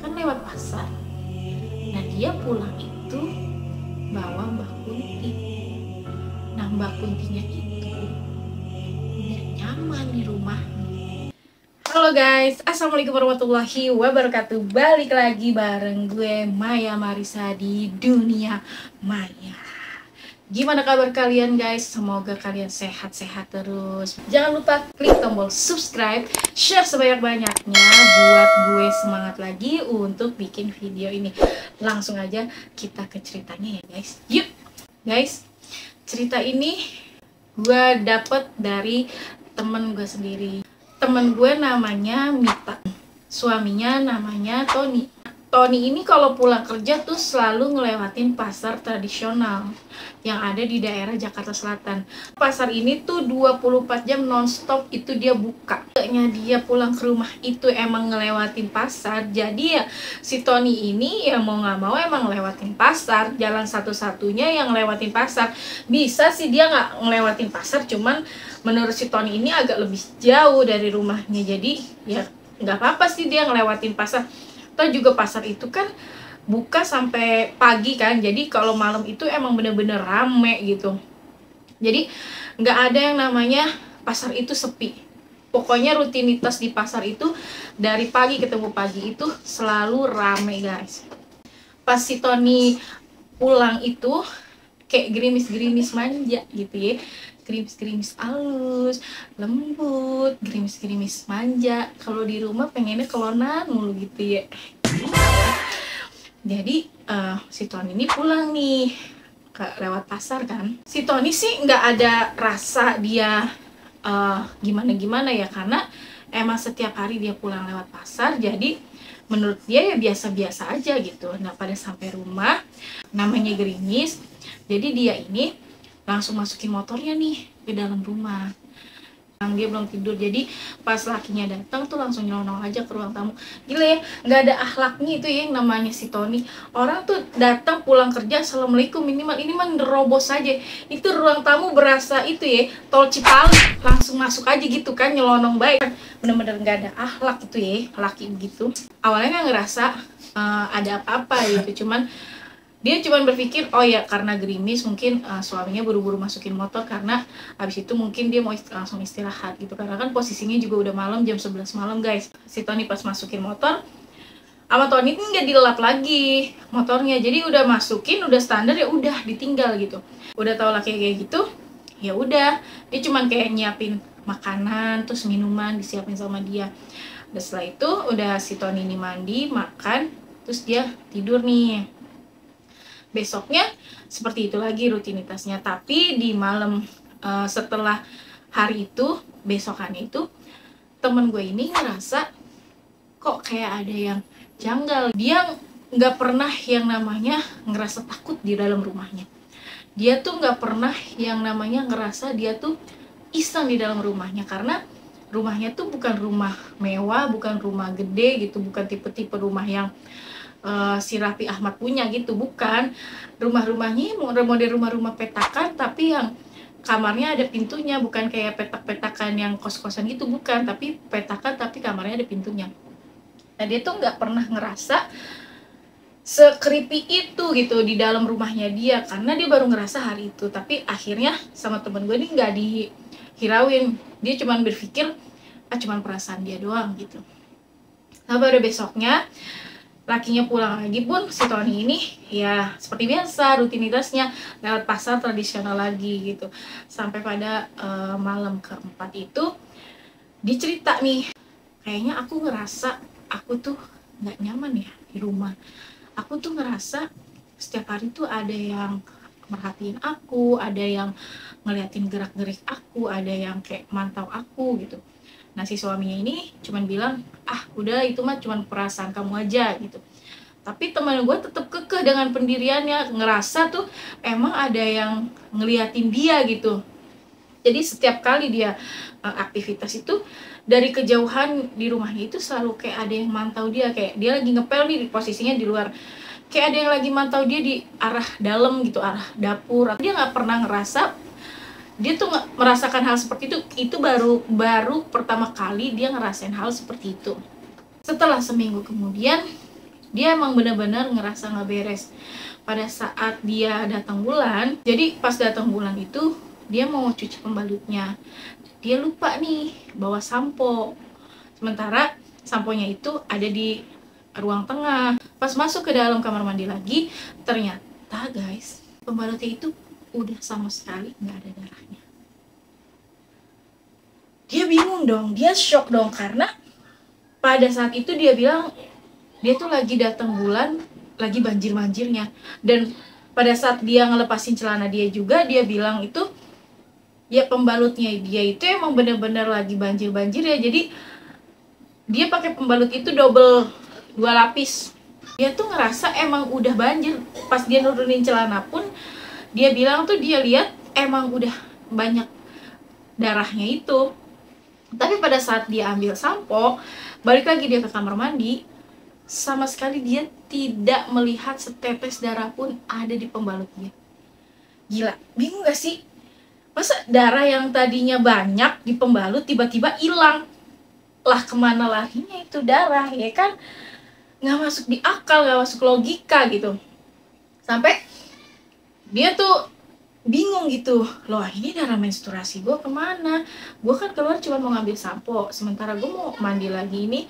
kan lewat pasar. Nah dia pulang itu bawa Mbak Kunti. Nah Mbak Kuntinya itu biar nyaman di rumah. Halo guys, assalamualaikum warahmatullahi wabarakatuh. Balik lagi bareng gue Maya Marisa di dunia maya. Gimana kabar kalian guys? Semoga kalian sehat-sehat terus. Jangan lupa klik tombol subscribe, share sebanyak-banyaknya buat gue semangat lagi untuk bikin video ini. Langsung aja kita ke ceritanya ya guys. Yuk guys, cerita ini gue dapet dari temen gue sendiri. Temen gue namanya Mita, suaminya namanya Tony. Tony ini kalau pulang kerja tuh selalu ngelewatin pasar tradisional yang ada di daerah Jakarta Selatan. Pasar ini tuh 24 jam nonstop itu dia buka. Kayaknya dia pulang ke rumah itu emang ngelewatin pasar. Jadi ya si Tony ini ya mau nggak mau emang ngelewatin pasar. Jalan satu-satunya yang ngelewatin pasar. Bisa sih dia nggak ngelewatin pasar, cuman menurut si Tony ini agak lebih jauh dari rumahnya. Jadi ya nggak apa-apa sih dia ngelewatin pasar. Atau juga pasar itu kan buka sampai pagi kan, jadi kalau malam itu emang bener-bener rame gitu. Jadi nggak ada yang namanya pasar itu sepi. Pokoknya rutinitas di pasar itu dari pagi ketemu pagi itu selalu rame guys. Pas si Tony pulang itu kayak gerimis-gerimis manja gitu ya, gerimis-gerimis halus, lembut, gerimis-gerimis manja. Kalau di rumah pengennya kelonan mulu gitu ya. Jadi si Tony ini pulang nih lewat pasar kan. Si Tony sih nggak ada rasa dia gimana-gimana ya, karena emang setiap hari dia pulang lewat pasar. Jadi menurut dia ya biasa-biasa aja gitu. Nah pada sampai rumah namanya gerimis, jadi dia ini langsung masukin motornya nih ke dalam rumah. Dia belum tidur, jadi pas lakinya datang tuh langsung nyelonong aja ke ruang tamu. Gila ya, nggak ada akhlaknya itu ya yang namanya si Tony. Orang tuh datang pulang kerja assalamualaikum, minimal ini mah nerobos aja. Itu ruang tamu berasa itu ya tol Cipali, langsung masuk aja gitu kan, nyelonong baik. Bener-bener nggak ada akhlak itu ya laki begitu. Awalnya nggak ngerasa ada apa-apa gitu, cuman dia cuma berpikir, oh ya karena gerimis mungkin suaminya buru-buru masukin motor karena habis itu mungkin dia mau langsung istirahat gitu. Karena kan posisinya juga udah malam, jam 11 malam guys. Si Tony pas masukin motor, sama Tony ini nggak dilap lagi motornya. Jadi udah masukin, udah standar ya udah ditinggal gitu. Udah tau lah kayak gitu, ya udah dia cuman kayak nyiapin makanan, terus minuman disiapin sama dia. Dan setelah itu udah si Tony ini mandi, makan, terus dia tidur nih. Besoknya seperti itu lagi rutinitasnya, tapi di malam setelah hari itu, besokannya itu temen gue ini ngerasa kok kayak ada yang janggal. Dia nggak pernah yang namanya ngerasa takut di dalam rumahnya. Dia tuh nggak pernah yang namanya ngerasa dia tuh iseng di dalam rumahnya, karena rumahnya tuh bukan rumah mewah, bukan rumah gede gitu, bukan tipe-tipe rumah yang si Raffi Ahmad punya gitu, bukan. Rumah-rumahnya model rumah-rumah petakan, tapi yang kamarnya ada pintunya, bukan kayak petak-petakan yang kos-kosan gitu, bukan, tapi petakan tapi kamarnya ada pintunya. Nah dia tuh nggak pernah ngerasa se-creepy itu gitu di dalam rumahnya dia, karena dia baru ngerasa hari itu. Tapi akhirnya sama temen gue ini nggak dihirauin, dia cuman berpikir cuman perasaan dia doang gitu. Nah pada besoknya lakinya pulang lagi pun si Tony ini ya seperti biasa rutinitasnya lewat pasar tradisional lagi gitu. Sampai pada malam keempat itu dicerita nih, kayaknya aku ngerasa aku tuh nggak nyaman ya di rumah. Aku tuh ngerasa setiap hari tuh ada yang merhatiin aku, ada yang ngeliatin gerak-gerik aku, ada yang kayak mantau aku gitu. Nah si suaminya ini cuman bilang, udah itu mah cuman perasaan kamu aja gitu. Tapi teman gue tetap kekeh dengan pendiriannya, ngerasa tuh emang ada yang ngeliatin dia gitu. Jadi setiap kali dia aktivitas itu dari kejauhan di rumahnya itu selalu kayak ada yang mantau dia, kayak dia lagi ngepel nih posisinya di luar, kayak ada yang lagi mantau dia di arah dalam gitu, arah dapur. Dia nggak pernah ngerasa, dia tuh nggak merasakan hal seperti itu baru pertama kali dia ngerasain hal seperti itu. Setelah seminggu kemudian dia emang bener-bener ngerasa nggak beres pada saat dia datang bulan. Jadi pas datang bulan itu dia mau cuci pembalutnya, dia lupa nih bawa sampo, sementara samponya itu ada di ruang tengah. Pas masuk ke dalam kamar mandi lagi, ternyata guys, pembalutnya itu udah sama sekali nggak ada darahnya. Dia bingung dong, dia shock dong, karena pada saat itu dia bilang dia tuh lagi datang bulan, lagi banjir-banjirnya. Dan pada saat dia ngelepasin celana dia juga, dia bilang itu ya pembalutnya dia itu emang bener-bener lagi banjir-banjir ya. Jadi dia pakai pembalut itu double, 2 lapis. Dia tuh ngerasa emang udah banjir. Pas dia nurunin celana pun dia bilang tuh dia lihat emang udah banyak darahnya itu. Tapi pada saat dia ambil sampo, balik lagi dia ke kamar mandi, sama sekali dia tidak melihat setetes darah pun ada di pembalutnya. Gila, bingung gak sih? Masa darah yang tadinya banyak di pembalut tiba-tiba hilang? Lah kemana larinya itu darah, ya kan? Nggak masuk di akal, nggak masuk logika gitu. Sampai dia tuh bingung gitu, loh ini darah menstruasi gue kemana? Gue kan keluar cuma mau ngambil sampo, sementara gue mau mandi lagi ini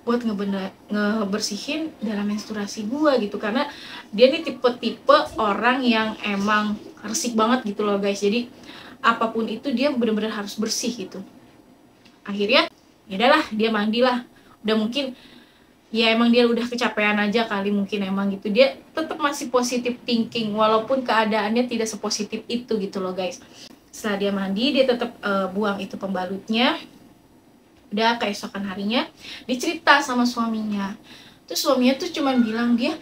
buat ngebersihin darah menstruasi gue gitu. Karena dia nih tipe-tipe orang yang emang resik banget gitu loh guys. Jadi apapun itu dia bener-bener harus bersih gitu. Akhirnya ya udahlah, dia mandilah. Udah mungkin ya emang dia udah kecapean aja kali, mungkin emang gitu. Dia tetap masih positif thinking walaupun keadaannya tidak sepositif itu gitu loh guys. Setelah dia mandi, dia tetap buang itu pembalutnya. Udah keesokan harinya dicerita sama suaminya. Terus suaminya tuh cuman bilang dia,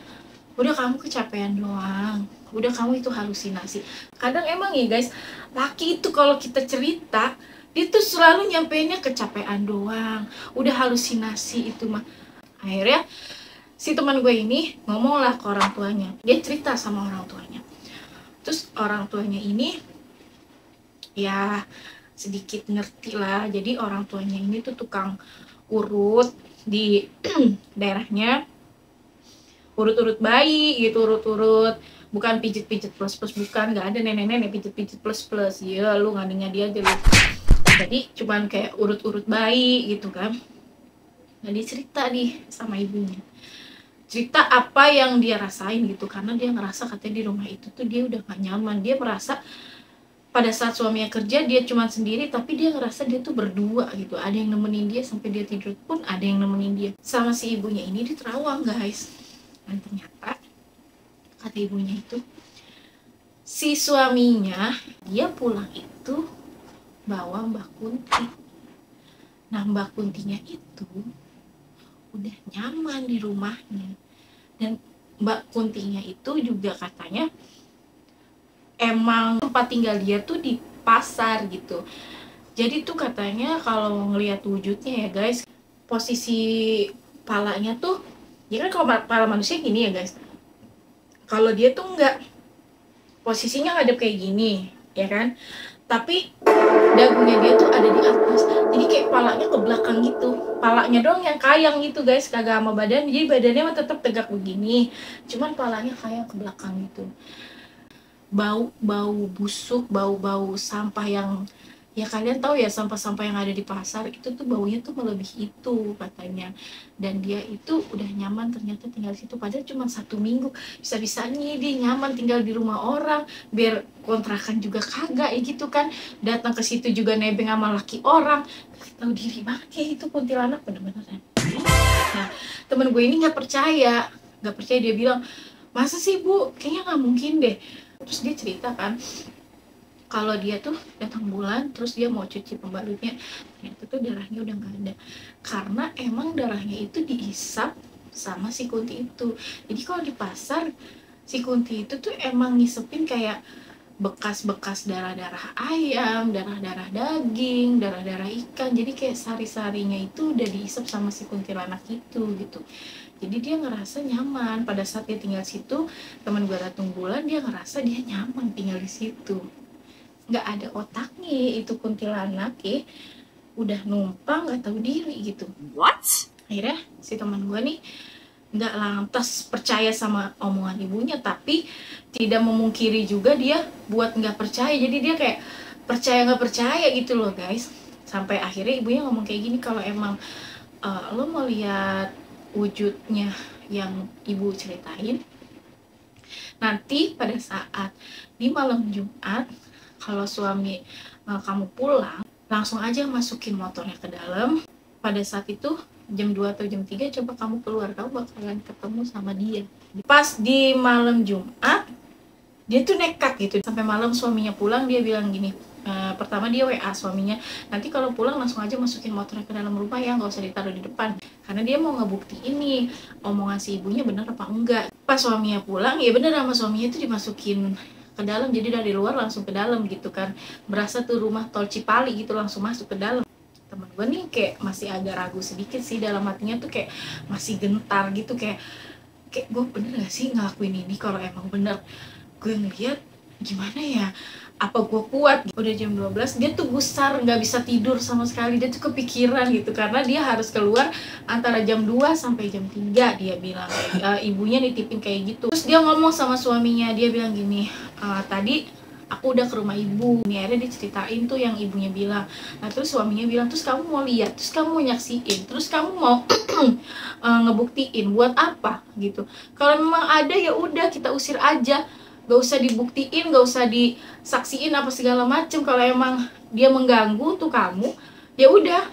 udah kamu kecapean doang, udah kamu itu halusinasi. Kadang emang ya guys, laki itu kalau kita cerita dia tuh selalu nyampeinnya kecapean doang, udah halusinasi itu mah. Akhirnya si teman gue ini ngomonglah ke orang tuanya, dia cerita sama orang tuanya. Terus orang tuanya ini ya sedikit ngerti lah. Jadi orang tuanya ini tuh tukang urut di daerahnya, urut-urut bayi gitu, urut-urut, bukan pijit-pijit plus-plus, bukan, nggak ada nenek-nenek pijit-pijit plus-plus. Ya lu ngadinya dia aja lu. Jadi cuman kayak urut-urut bayi gitu kan. Nah dia cerita nih sama ibunya, cerita apa yang dia rasain gitu. Karena dia ngerasa katanya di rumah itu tuh dia udah gak nyaman. Dia merasa pada saat suaminya kerja dia cuma sendiri, tapi dia ngerasa dia tuh berdua gitu. Ada yang nemenin dia, sampai dia tidur pun ada yang nemenin dia. Sama si ibunya ini di Terawang guys. Dan ternyata kata ibunya itu, si suaminya dia pulang itu bawa Mbak Kunti. Nah Mbak Kuntinya itu udah nyaman di rumahnya. Dan Mbak Kuntinya itu juga katanya emang tempat tinggal dia tuh di pasar gitu. Jadi tuh katanya kalau ngelihat wujudnya ya guys, posisi palanya tuh, ya kan kalau pala manusia gini ya guys, kalau dia tuh enggak, posisinya ngadep kayak gini ya kan, tapi dagunya dia tuh ada di atas. Jadi kayak palanya ke belakang gitu, palanya doang yang kayang gitu guys, kagak sama badan. Jadi badannya mah tetap tegak begini, cuman palanya kayang ke belakang gitu. Bau busuk, bau sampah yang ya kalian tahu ya, sampah-sampah yang ada di pasar itu tuh baunya tuh melebihi itu katanya. Dan dia itu udah nyaman ternyata tinggal di situ, padahal cuma 1 minggu. Bisa-bisanya dia nyaman tinggal di rumah orang, biar kontrakan juga kagak ya gitu kan, datang ke situ juga nebeng sama laki orang. Tahu diri banget ya itu kuntilanak bener-bener. Nah temen gue ini nggak percaya, dia bilang, masa sih bu, kayaknya nggak mungkin deh. Terus dia cerita kan kalau dia tuh datang bulan, terus dia mau cuci pembalutnya, ternyata tuh darahnya udah nggak ada. Karena emang darahnya itu dihisap sama si Kunti itu. Jadi kalau di pasar si Kunti itu tuh emang ngisepin kayak bekas-bekas darah-darah ayam, darah-darah daging, darah-darah ikan. Jadi kayak sari-sarinya itu udah dihisap sama si kuntilanak itu gitu. Jadi dia ngerasa nyaman pada saat dia tinggal situ. Teman gue datang bulan, dia ngerasa dia nyaman tinggal di situ. Nggak ada otaknya itu kuntilanak ya, udah numpang nggak tahu diri gitu. What? Akhirnya si teman gue nih nggak lantas percaya sama omongan ibunya, tapi tidak memungkiri juga dia buat nggak percaya. Jadi dia kayak percaya nggak percaya gitu loh guys. Sampai akhirnya ibunya ngomong kayak gini, kalau emang lo mau lihat wujudnya yang ibu ceritain, nanti pada saat di malam Jumat kalau suami kamu pulang, langsung aja masukin motornya ke dalam. Pada saat itu jam 2 atau jam 3 coba kamu keluar, kamu bakalan ketemu sama dia. Pas di malam Jumat dia tuh nekat gitu, sampai malam suaminya pulang dia bilang gini, pertama dia WA suaminya, nanti kalau pulang langsung aja masukin motornya ke dalam rumah ya, nggak usah ditaruh di depan, karena dia mau ngebuktiin nih omongan si ibunya bener apa enggak. Pas suaminya pulang, ya bener sama suaminya itu dimasukin ke dalam, jadi dari luar langsung ke dalam gitu kan, berasa tuh rumah tol Cipali gitu, langsung masuk ke dalam. Temen gue nih kayak masih agak ragu sedikit sih, dalam hatinya tuh kayak masih gentar gitu, kayak gue bener gak sih ngelakuin ini? Kalau emang bener gue ngeliat gimana ya, apa gue kuat? Udah jam 12 dia tuh gusar, nggak bisa tidur sama sekali, dia tuh kepikiran gitu, karena dia harus keluar antara jam 2 sampai jam 3 dia bilang, ibunya nitipin kayak gitu. Terus dia ngomong sama suaminya, dia bilang gini, tadi aku udah ke rumah ibu, ini akhirnya diceritain tuh yang ibunya bilang. Nah terus suaminya bilang, terus kamu mau lihat, terus kamu mau nyaksiin, terus kamu mau ngebuktiin buat apa gitu? Kalau memang ada ya udah kita usir aja, gak usah dibuktiin, gak usah disaksiin apa segala macem. Kalau emang dia mengganggu tuh kamu, ya udah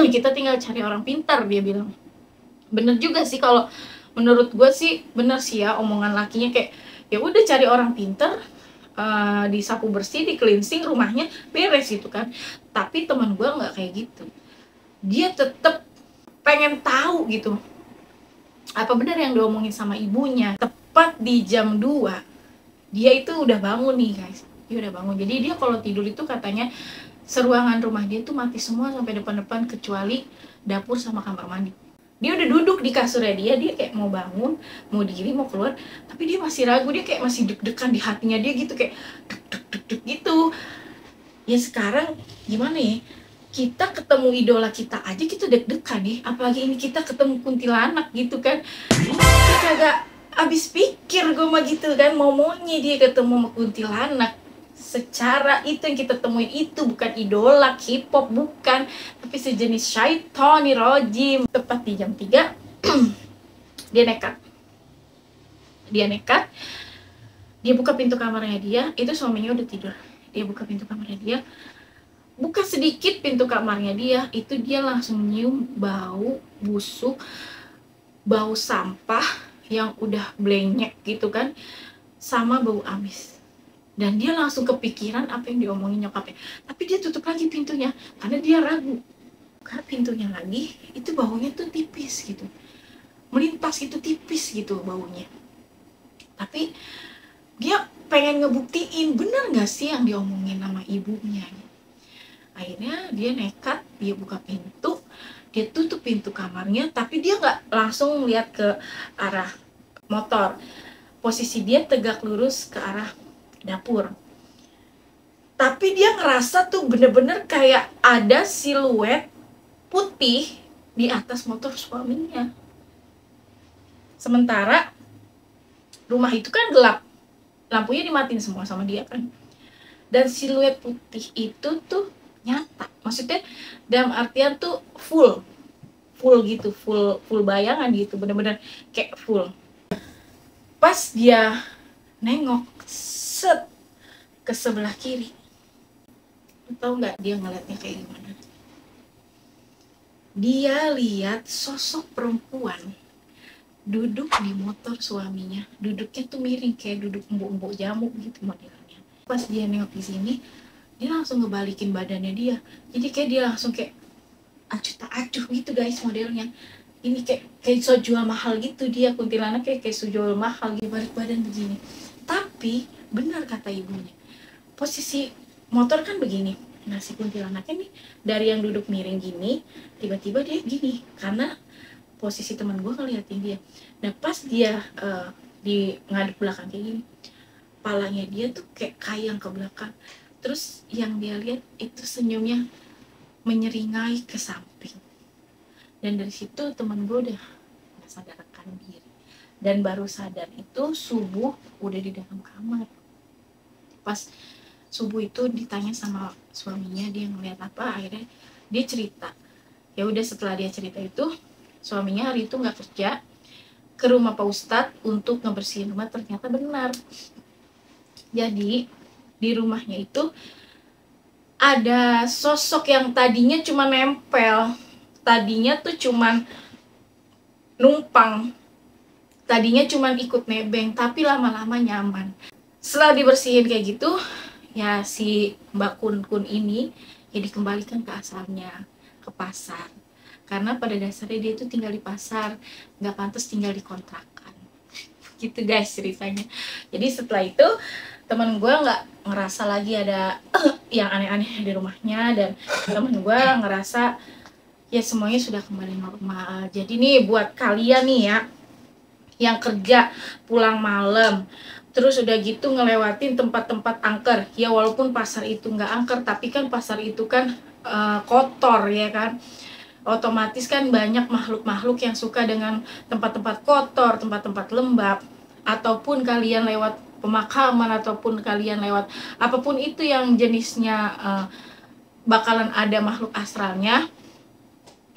kita tinggal cari orang pintar, dia bilang. Bener juga sih, kalau menurut gue sih bener sih ya omongan lakinya, kayak ya udah cari orang pintar, disapu bersih, di cleansing rumahnya, beres gitu kan. Tapi teman gue nggak kayak gitu, dia tetap pengen tahu gitu apa benar yang diomongin sama ibunya. Tepat di jam 2 dia itu udah bangun nih guys, dia udah bangun. Jadi dia kalau tidur itu katanya seruangan rumah dia tuh mati semua sampai depan-depan, kecuali dapur sama kamar mandi. Dia udah duduk di kasurnya dia kayak mau bangun, mau diri, mau keluar, tapi dia masih ragu, dia kayak masih deg-degan di hatinya dia gitu, kayak deg deg deg deg gitu. Ya sekarang gimana ya, kita ketemu idola kita aja kita deg-degan nih, apalagi ini kita ketemu kuntilanak gitu kan. Kagak abis pikir gue mah gitu kan, maunya dia ketemu sama kuntilanak. Secara itu yang kita temuin itu bukan idola K-pop, bukan, tapi sejenis syaitani rojim. Tepat di jam 3 dia nekat dia buka pintu kamarnya dia, itu suaminya udah tidur. Dia buka pintu kamarnya dia, buka sedikit pintu kamarnya dia, itu dia langsung nyium bau busuk, bau sampah yang udah blenyek gitu kan, sama bau amis. Dan dia langsung kepikiran apa yang diomongin nyokapnya, tapi dia tutup lagi pintunya karena dia ragu. Buka pintunya lagi, itu baunya tuh tipis gitu, melintas gitu, tipis gitu baunya. Tapi dia pengen ngebuktiin bener gak sih yang diomongin sama ibunya. Akhirnya dia nekat, dia buka pintu, dia tutup pintu kamarnya, tapi dia nggak langsung lihat ke arah motor. Posisi dia tegak lurus ke arah dapur. Tapi dia ngerasa tuh bener-bener kayak ada siluet putih di atas motor suaminya. Sementara rumah itu kan gelap, lampunya dimatiin semua sama dia kan. Dan siluet putih itu tuh nyata, maksudnya dalam artian tuh full gitu, full bayangan gitu, bener-bener kayak full. Pas dia nengok set ke sebelah kiri, tau nggak dia ngeliatnya kayak gimana? Dia lihat sosok perempuan duduk di motor suaminya, duduknya tuh miring kayak duduk embuk-embuk jamu gitu modelnya. Pas dia nengok di sini, dia langsung ngebalikin badannya dia, jadi kayak dia langsung kayak acuh tak acuh gitu guys modelnya. Ini kayak so jual mahal gitu, dia kuntilanak kayak so jual mahal gitu, balik badan begini. Tapi benar kata ibunya, posisi motor kan begini, nah si kuntilanaknya nih dari yang duduk miring gini tiba-tiba dia gini karena posisi teman gue ngeliatin dia. Nah pas dia di ngadep belakang kayak gini, palanya dia tuh kayak kayang ke belakang, terus yang dia lihat itu senyumnya menyeringai ke samping. Dan dari situ teman gue udah gak sadarkan diri. Dan baru sadar itu subuh udah di dalam kamar. Pas subuh itu ditanya sama suaminya dia ngeliat apa, akhirnya dia cerita. Ya udah, setelah dia cerita itu, suaminya hari itu nggak kerja, ke rumah Pak Ustadz untuk ngebersihin rumah. Ternyata benar, jadi di rumahnya itu ada sosok yang tadinya cuma nempel, tadinya tuh cuman numpang, tadinya cuman ikut nebeng, tapi lama-lama nyaman. Setelah dibersihin kayak gitu, ya si Mbak Kun Kun ini ya dikembalikan ke asalnya, ke pasar. Karena pada dasarnya dia itu tinggal di pasar, nggak pantas tinggal di kontrakan. Gitu guys ceritanya. Jadi setelah itu teman gue nggak ngerasa lagi ada yang aneh-aneh di rumahnya, dan teman gue ngerasa ya semuanya sudah kembali normal. Jadi nih buat kalian nih ya yang kerja pulang malam, terus udah gitu ngelewatin tempat-tempat angker, ya walaupun pasar itu nggak angker, tapi kan pasar itu kan kotor ya kan, otomatis kan banyak makhluk-makhluk yang suka dengan tempat-tempat kotor, tempat-tempat lembab, ataupun kalian lewat pemakaman, ataupun kalian lewat apapun itu yang jenisnya bakalan ada makhluk astralnya.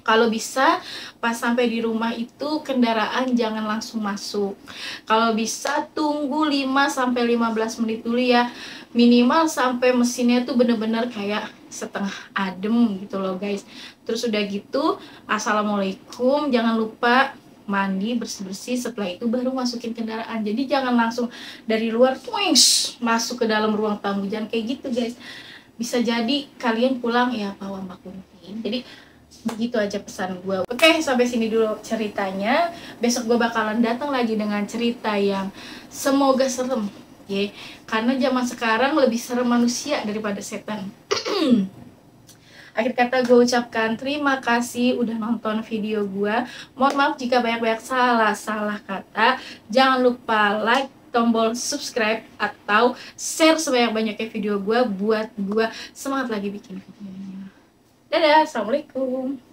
Kalau bisa pas sampai di rumah itu kendaraan jangan langsung masuk. Kalau bisa tunggu 5-15 menit dulu ya. Minimal sampai mesinnya tuh bener-bener kayak setengah adem gitu loh guys. Terus udah gitu, assalamualaikum, jangan lupa mandi bersih-bersih, setelah itu baru masukin kendaraan. Jadi jangan langsung dari luar twings, masuk ke dalam ruang tamu, jangan kayak gitu guys. Bisa jadi kalian pulang ya bawa Mbak Kunti. Jadi begitu aja pesan gue. Oke, sampai sini dulu ceritanya. Besok gue bakalan datang lagi dengan cerita yang semoga serem ya, karena zaman sekarang lebih serem manusia daripada setan. Akhir kata gue ucapkan terima kasih udah nonton video gue. Mohon maaf jika banyak-banyak salah kata. Jangan lupa like, tombol subscribe, atau share sebanyak-banyaknya video gue buat gue semangat lagi bikin videonya. Dadah, assalamualaikum.